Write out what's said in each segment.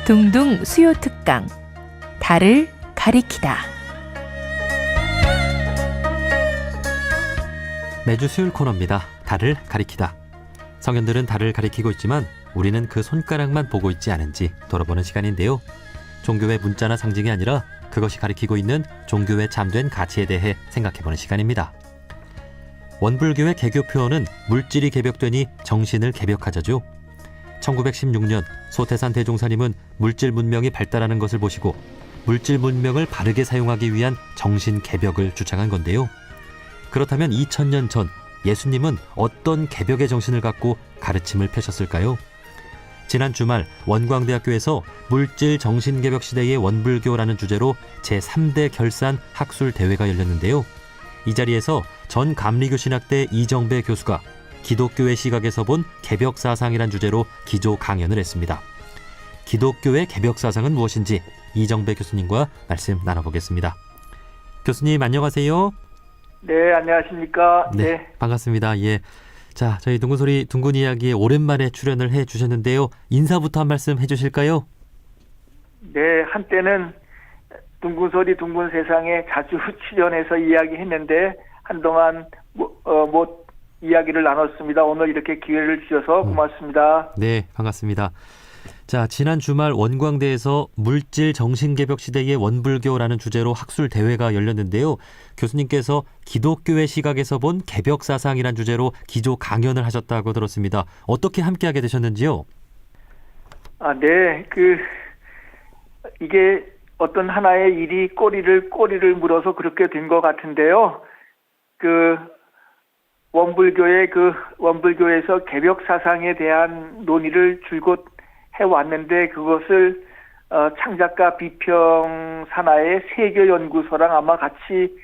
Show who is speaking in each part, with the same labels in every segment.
Speaker 1: 둥둥 수요 특강 달을 가리키다.
Speaker 2: 매주 수요일 코너입니다. 달을 가리키다. 성현들은 달을 가리키고 있지만 우리는 그 손가락만 보고 있지 않은지 돌아보는 시간인데요. 종교의 문자나 상징이 아니라 그것이 가리키고 있는 종교의 잠든 가치에 대해 생각해보는 시간입니다. 원불교의 개교 표어는 물질이 개벽되니 정신을 개벽하자죠. 1916년 소태산 대종사님은 물질 문명이 발달하는 것을 보시고 물질 문명을 바르게 사용하기 위한 정신 개벽을 주창한 건데요. 그렇다면 2000년 전 예수님은 어떤 개벽의 정신을 갖고 가르침을 펴셨을까요? 지난 주말 원광대학교에서 물질 정신개벽 시대의 원불교라는 주제로 제3대 결산 학술 대회가 열렸는데요. 이 자리에서 전 감리교 신학대 이정배 교수가 기독교의 시각에서 본 개벽 사상이란 주제로 기조 강연을 했습니다. 기독교의 개벽 사상은 무엇인지 이정배 교수님과 말씀 나눠보겠습니다. 교수님 안녕하세요.
Speaker 3: 네, 안녕하십니까.
Speaker 2: 네, 반갑습니다. 예. 자, 저희 둥근소리 둥근 이야기에 오랜만에 출연을 해 주셨는데요. 인사부터 한 말씀 해 주실까요?
Speaker 3: 네, 한때는 둥근소리 둥근 세상에 자주 출연해서 이야기했는데 한동안 못 이야기를 나눴습니다. 오늘 이렇게 기회를 주셔서 고맙습니다.
Speaker 2: 네, 반갑습니다. 자, 지난 주말 원광대에서 물질 정신개벽 시대의 원불교라는 주제로 학술 대회가 열렸는데요. 교수님께서 기독교의 시각에서 본 개벽 사상이란 주제로 기조 강연을 하셨다고 들었습니다. 어떻게 함께하게 되셨는지요?
Speaker 3: 네, 이게 어떤 하나의 일이 꼬리를 물어서 그렇게 된 것 같은데요. 원불교에서 개벽 사상에 대한 논의를 줄곧 해왔는데 그것을 창작가 비평 산하의 세계연구소랑 아마 같이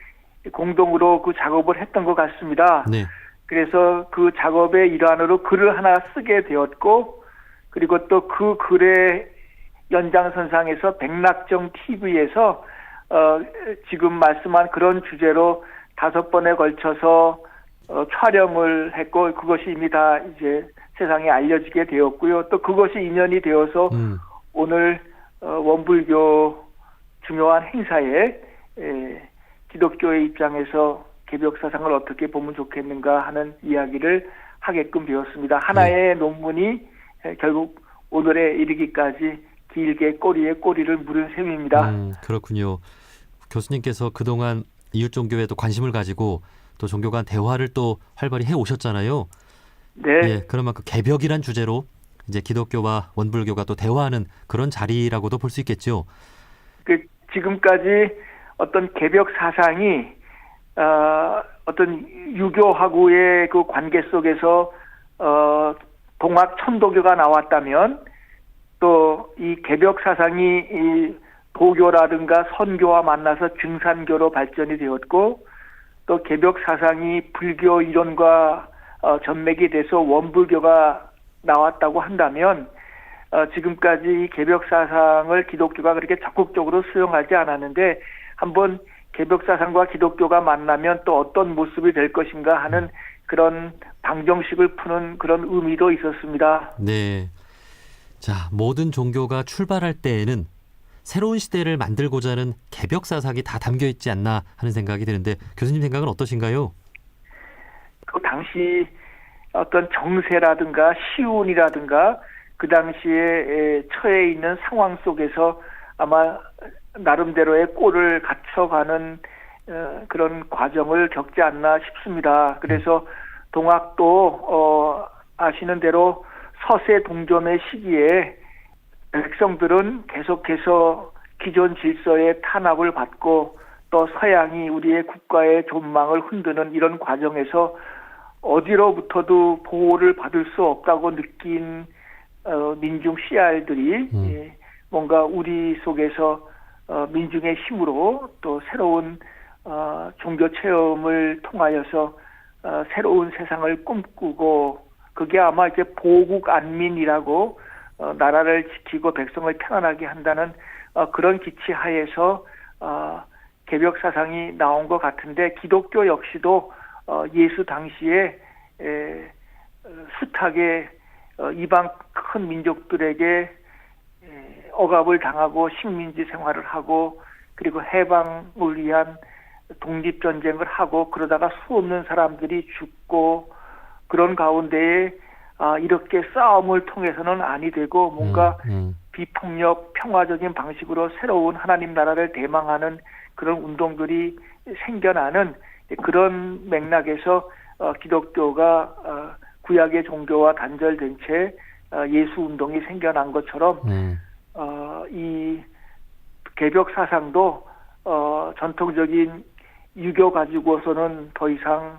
Speaker 3: 공동으로 그 작업을 했던 것 같습니다.
Speaker 2: 네.
Speaker 3: 그래서 그 작업의 일환으로 글을 하나 쓰게 되었고 그리고 또 그 글의 연장선상에서 백낙정 TV에서 지금 말씀한 그런 주제로 5번에 걸쳐서 촬영을 했고 그것이 이미 다 이제 세상에 알려지게 되었고요. 또 그것이 인연이 되어서 오늘 원불교 중요한 행사에 기독교의 입장에서 개벽 사상을 어떻게 보면 좋겠는가 하는 이야기를 하게끔 되었습니다. 하나의 논문이 결국 오늘에 이르기까지 길게 꼬리에 꼬리를 물은 셈입니다.
Speaker 2: 그렇군요. 교수님께서 그동안 이웃 종교에도 관심을 가지고 또 종교 간 대화를 또 활발히 해오셨잖아요.
Speaker 3: 네.
Speaker 2: 예, 그러면 그 개벽이란 주제로 이제 기독교와 원불교가 또 대화하는 그런 자리라고도 볼 수 있겠죠.
Speaker 3: 지금까지 어떤 개벽 사상이 어떤 유교하고의 그 관계 속에서 동학 천도교가 나왔다면 또 이 개벽 사상이 이 도교라든가 선교와 만나서 증산교로 발전이 되었고 또 개벽 사상이 불교 이론과 전맥이 돼서 원불교가 나왔다고 한다면 지금까지 이 개벽 사상을 기독교가 그렇게 적극적으로 수용하지 않았는데 한번 개벽 사상과 기독교가 만나면 또 어떤 모습이 될 것인가 하는 그런 방정식을 푸는 그런 의미도 있었습니다.
Speaker 2: 네. 자, 모든 종교가 출발할 때에는 새로운 시대를 만들고자 하는 개벽 사상이 다 담겨 있지 않나 하는 생각이 드는데 교수님 생각은 어떠신가요?
Speaker 3: 그 당시 어떤 정세라든가 시운이라든가 그 당시에 처해 있는 상황 속에서 아마 나름대로의 꼴을 갖춰가는 그런 과정을 겪지 않나 싶습니다. 그래서 동학도 아시는 대로 서세 동점의 시기에 백성들은 계속해서 기존 질서의 탄압을 받고 또 서양이 우리의 국가의 존망을 흔드는 이런 과정에서 어디로부터도 보호를 받을 수 없다고 느낀 민중 씨알들이 뭔가 우리 속에서 민중의 힘으로 또 새로운 종교 체험을 통하여서 새로운 세상을 꿈꾸고 그게 아마 이제 보국 안민이라고 나라를 지키고 백성을 편안하게 한다는 그런 기치 하에서 개벽 사상이 나온 것 같은데 기독교 역시도 예수 당시에 숱하게 이방 큰 민족들에게 억압을 당하고 식민지 생활을 하고 그리고 해방을 위한 독립전쟁을 하고 그러다가 수없는 사람들이 죽고 그런 가운데에 이렇게 싸움을 통해서는 아니 되고 뭔가 비폭력 평화적인 방식으로 새로운 하나님 나라를 대망하는 그런 운동들이 생겨나는 그런 맥락에서 기독교가 구약의 종교와 단절된 채 예수 운동이 생겨난 것처럼 이 개벽 사상도 전통적인 유교 가지고서는 더 이상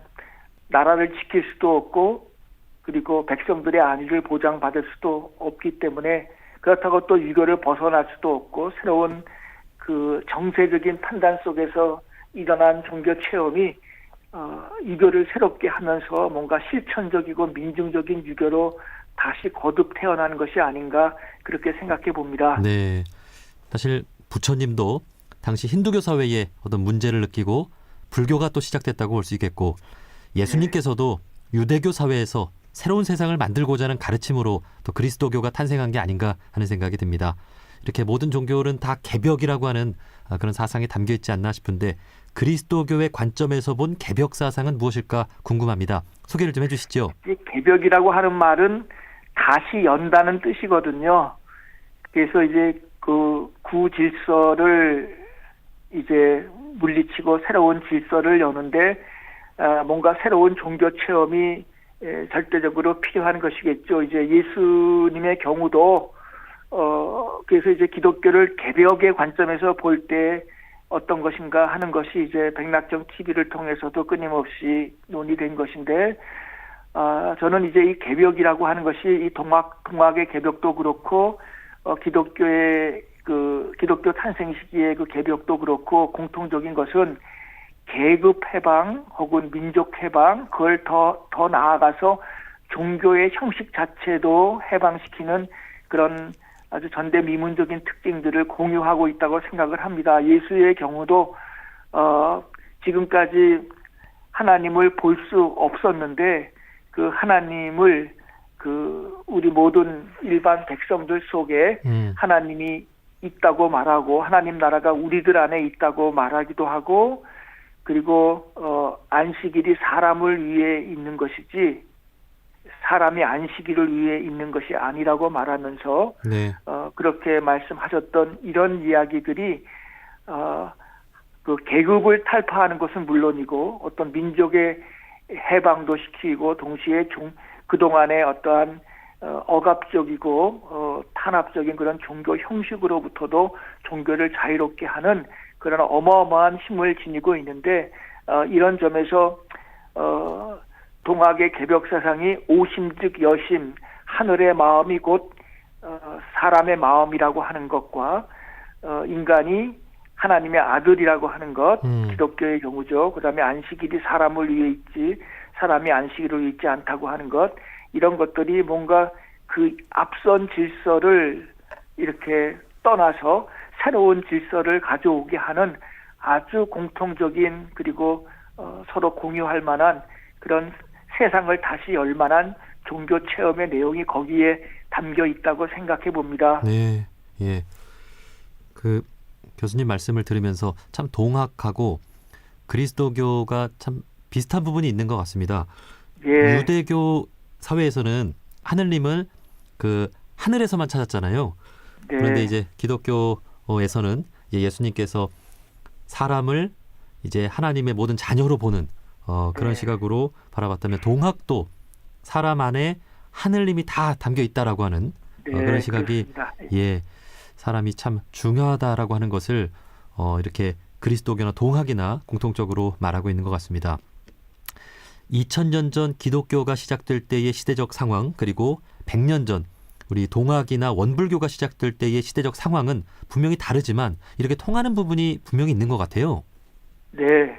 Speaker 3: 나라를 지킬 수도 없고 그리고 백성들의 안위를 보장받을 수도 없기 때문에 그렇다고 또 유교를 벗어날 수도 없고 새로운 그 정세적인 판단 속에서 일어난 종교 체험이 유교를 새롭게 하면서 뭔가 실천적이고 민중적인 유교로 다시 거듭 태어나는 것이 아닌가 그렇게 생각해 봅니다.
Speaker 2: 네, 사실 부처님도 당시 힌두교 사회에 어떤 문제를 느끼고 불교가 또 시작됐다고 볼 수 있겠고 예수님께서도 유대교 사회에서 새로운 세상을 만들고자 하는 가르침으로 또 그리스도교가 탄생한 게 아닌가 하는 생각이 듭니다. 이렇게 모든 종교는 다 개벽이라고 하는 그런 사상이 담겨 있지 않나 싶은데 그리스도교의 관점에서 본 개벽 사상은 무엇일까 궁금합니다. 소개를 좀 해주시죠.
Speaker 3: 개벽이라고 하는 말은 다시 연다는 뜻이거든요. 그래서 이제 그 구질서를 이제 물리치고 새로운 질서를 여는데 뭔가 새로운 종교 체험이 절대적으로 필요한 것이겠죠. 이제 예수님의 경우도 그래서 이제 기독교를 개벽의 관점에서 볼 때 어떤 것인가 하는 것이 이제 백낙정 TV를 통해서도 끊임없이 논의된 것인데 저는 이제 이 개벽이라고 하는 것이 이 동학의 개벽도 그렇고 기독교의 그 기독교 탄생 시기의 그 개벽도 그렇고 공통적인 것은 계급 해방 혹은 민족 해방 그걸 더 나아가서 종교의 형식 자체도 해방시키는 그런 아주 전대미문적인 특징들을 공유하고 있다고 생각을 합니다. 예수의 경우도 지금까지 하나님을 볼 수 없었는데 그 하나님을 그 우리 모든 일반 백성들 속에 하나님이 있다고 말하고 하나님 나라가 우리들 안에 있다고 말하기도 하고 그리고 안식일이 사람을 위해 있는 것이지 사람이 안식일을 위해 있는 것이 아니라고 말하면서
Speaker 2: 네.
Speaker 3: 그렇게 말씀하셨던 이런 이야기들이 그 계급을 탈파하는 것은 물론이고 어떤 민족의 해방도 시키고 동시에 그동안의 어떠한 억압적이고 탄압적인 그런 종교 형식으로부터도 종교를 자유롭게 하는 그런 어마어마한 힘을 지니고 있는데 이런 점에서 동학의 개벽 사상이 오심즉 여심 하늘의 마음이 곧 사람의 마음이라고 하는 것과 인간이 하나님의 아들이라고 하는 것 기독교의 경우죠. 그다음에 안식일이 사람을 위해 있지 사람이 안식일을 위해 있지 않다고 하는 것 이런 것들이 뭔가 그 앞선 질서를 이렇게 떠나서 새로운 질서를 가져오게 하는 아주 공통적인 그리고 서로 공유할 만한 그런 세상을 다시 열 만한 종교 체험의 내용이 거기에 담겨 있다고 생각해 봅니다.
Speaker 2: 네, 예. 그 교수님 말씀을 들으면서 참 동학하고 그리스도교가 참 비슷한 부분이 있는 것 같습니다.
Speaker 3: 예.
Speaker 2: 유대교 사회에서는 하느님을 그 하늘에서만 찾았잖아요.
Speaker 3: 네.
Speaker 2: 그런데 이제 기독교에서는 예수님께서 사람을 이제 하나님의 모든 자녀로 보는 그런
Speaker 3: 네.
Speaker 2: 시각으로 바라봤다면 동학도 사람 안에 하늘님이 다 담겨 있다라고 하는
Speaker 3: 네,
Speaker 2: 그런 시각이
Speaker 3: 그렇습니다.
Speaker 2: 예 사람이 참 중요하다라고 하는 것을 이렇게 그리스도교나 동학이나 공통적으로 말하고 있는 것 같습니다. 2000년 전 기독교가 시작될 때의 시대적 상황 그리고 100년 전 우리 동학이나 원불교가 시작될 때의 시대적 상황은 분명히 다르지만 이렇게 통하는 부분이 분명히 있는 것 같아요.
Speaker 3: 네.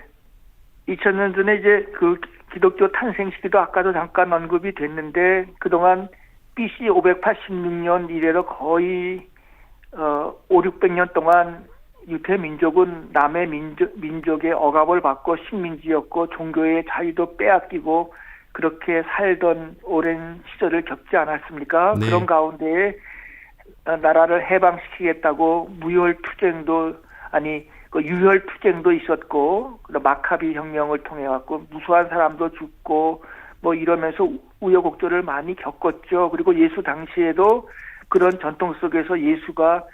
Speaker 3: 2000년 전에 이제 그 기독교 탄생 시기도 아까도 잠깐 언급이 됐는데 그동안 BC 586년 이래로 거의 500~600년 동안 유태 민족은 남의 민족의 억압을 받고 식민지였고 종교의 자유도 빼앗기고 그렇게 살던 오랜 시절을 겪지 않았습니까?
Speaker 2: 네.
Speaker 3: 그런 가운데에 나라를 해방시키겠다고 유혈투쟁도 있었고, 마카비 혁명을 통해 갖고 무수한 사람도 죽고 뭐 이러면서 우여곡절을 많이 겪었죠. 그리고 예수 당시에도 그런 전통 속에서 예수가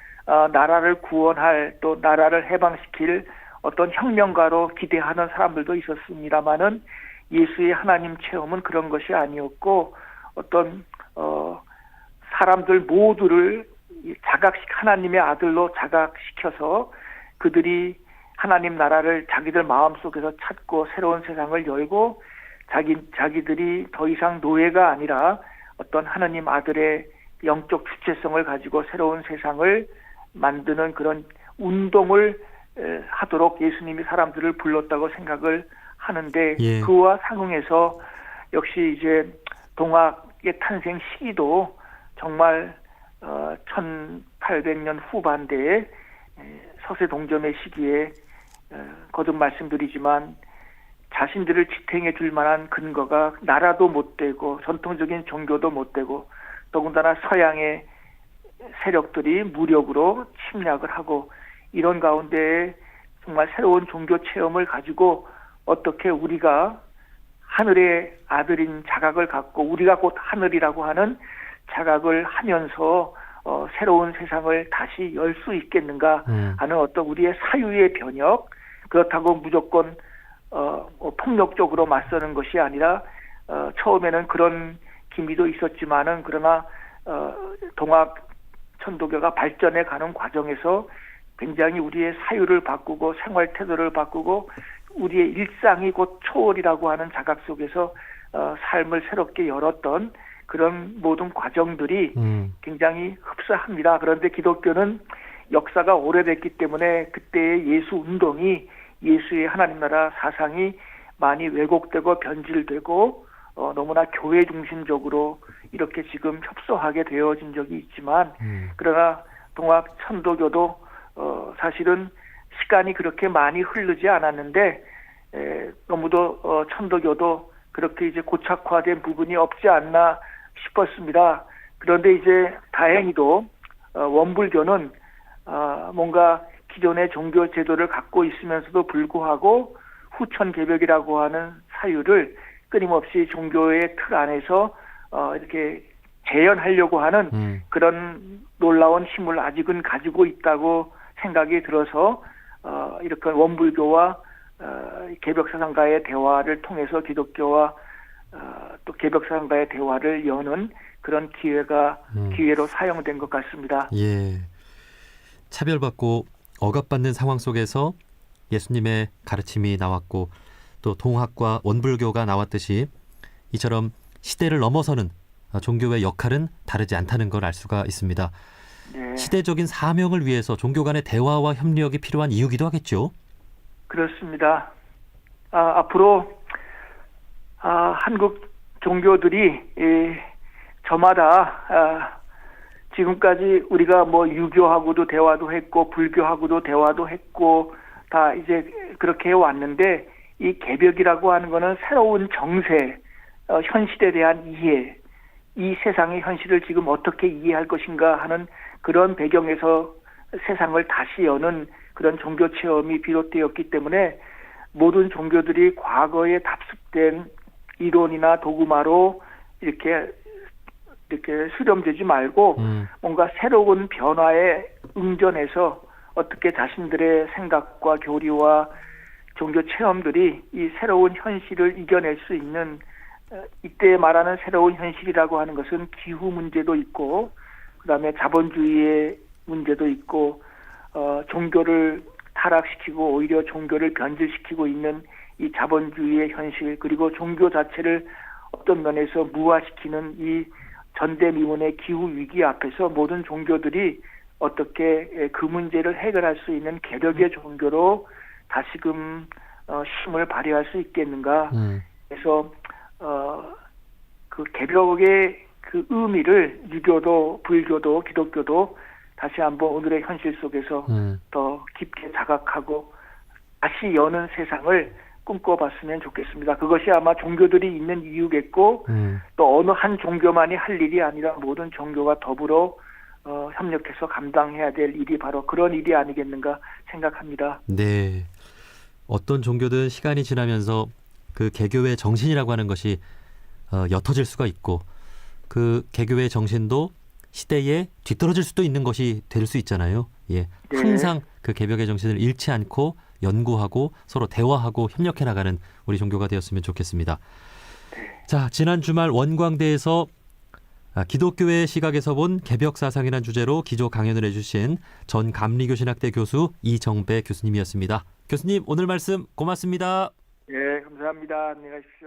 Speaker 3: 나라를 구원할, 또 나라를 해방시킬 어떤 혁명가로 기대하는 사람들도 있었습니다만은 예수의 하나님 체험은 그런 것이 아니었고, 어떤 사람들 모두를 하나님의 아들로 자각시켜서 그들이 하나님 나라를 자기들 마음속에서 찾고 새로운 세상을 열고 자기들이 더 이상 노예가 아니라 어떤 하나님 아들의 영적 주체성을 가지고 새로운 세상을 만드는 그런 운동을 하도록 예수님이 사람들을 불렀다고 생각을 하는데,
Speaker 2: 예.
Speaker 3: 그와 상응해서 역시 이제 동학의 탄생 시기도 정말 1800년 후반대에 서세동점의 시기에 거듭 말씀드리지만 자신들을 지탱해 줄 만한 근거가 나라도 못 되고 전통적인 종교도 못 되고, 더군다나 서양의 세력들이 무력으로 침략을 하고, 이런 가운데에 정말 새로운 종교 체험을 가지고 어떻게 우리가 하늘의 아들인 자각을 갖고 우리가 곧 하늘이라고 하는 자각을 하면서 새로운 세상을 다시 열 수 있겠는가 하는 어떤 우리의 사유의 변혁, 그렇다고 무조건 폭력적으로 맞서는 것이 아니라 처음에는 그런 기미도 있었지만은, 그러나 동학 천도교가 발전해 가는 과정에서 굉장히 우리의 사유를 바꾸고 생활 태도를 바꾸고 우리의 일상이 곧 초월이라고 하는 자각 속에서 삶을 새롭게 열었던 그런 모든 과정들이 굉장히 흡사합니다. 그런데 기독교는 역사가 오래됐기 때문에 그때의 예수 운동이, 예수의 하나님 나라 사상이 많이 왜곡되고 변질되고 너무나 교회 중심적으로 이렇게 지금 협소하게 되어진 적이 있지만, 그러나 동학 천도교도 사실은 시간이 그렇게 많이 흐르지 않았는데 너무도 천도교도 그렇게 이제 고착화된 부분이 없지 않나 싶었습니다. 그런데 이제 다행히도 원불교는 뭔가 기존의 종교 제도를 갖고 있으면서도 불구하고 후천개벽이라고 하는 사유를 끊임없이 종교의 틀 안에서 이렇게 재현하려고 하는 그런 놀라운 힘을 아직은 가지고 있다고 생각이 들어서 이렇게 원불교와 개벽사상가의 대화를 통해서 기독교와 또 개벽사상가의 대화를 여는 그런 기회로 사용된 것 같습니다.
Speaker 2: 예. 차별받고 억압받는 상황 속에서 예수님의 가르침이 나왔고 또 동학과 원불교가 나왔듯이 이처럼 시대를 넘어서는 종교의 역할은 다르지 않다는 걸 알 수가 있습니다.
Speaker 3: 네.
Speaker 2: 시대적인 사명을 위해서 종교 간의 대화와 협력이 필요한 이유기도 하겠죠.
Speaker 3: 그렇습니다. 앞으로 한국 종교들이 저마다 지금까지 우리가 뭐 유교하고도 대화도 했고 불교하고도 대화도 했고 다 이제 그렇게 해왔는데, 이 개벽이라고 하는 거는 새로운 정세, 현실에 대한 이해, 이 세상의 현실을 지금 어떻게 이해할 것인가 하는 그런 배경에서 세상을 다시 여는 그런 종교 체험이 비롯되었기 때문에 모든 종교들이 과거에 답습된 이론이나 도구마로 이렇게 수렴되지 말고 뭔가 새로운 변화에 응전해서 어떻게 자신들의 생각과 교리와 종교 체험들이 이 새로운 현실을 이겨낼 수 있는, 이때 말하는 새로운 현실이라고 하는 것은 기후 문제도 있고 그다음에 자본주의의 문제도 있고 종교를 타락시키고 오히려 종교를 변질시키고 있는 이 자본주의의 현실, 그리고 종교 자체를 어떤 면에서 무화시키는 이 전대미문의 기후 위기 앞에서 모든 종교들이 어떻게 그 문제를 해결할 수 있는 개벽의 종교로 다시금 힘을 발휘할 수 있겠는가. 그래서 그 개벽의 그 의미를 유교도 불교도 기독교도 다시 한번 오늘의 현실 속에서 더 깊게 자각하고 다시 여는 세상을 꿈꿔봤으면 좋겠습니다. 그것이 아마 종교들이 있는 이유겠고 또 어느 한 종교만이 할 일이 아니라 모든 종교가 더불어 협력해서 감당해야 될 일이 바로 그런 일이 아니겠는가 생각합니다.
Speaker 2: 네. 어떤 종교든 시간이 지나면서 그 개교의 정신이라고 하는 것이 옅어질 수가 있고 그 개교의 정신도 시대에 뒤떨어질 수도 있는 것이 될 수 있잖아요. 예.
Speaker 3: 네.
Speaker 2: 항상 그 개벽의 정신을 잃지 않고 연구하고 서로 대화하고 협력해 나가는 우리 종교가 되었으면 좋겠습니다. 자, 지난 주말 원광대에서 기독교의 시각에서 본 개벽 사상이라는 주제로 기조 강연을 해주신 전 감리교신학대 교수 이정배 교수님이었습니다. 교수님, 오늘 말씀 고맙습니다.
Speaker 3: 예, 감사합니다. 안녕히 가십시오.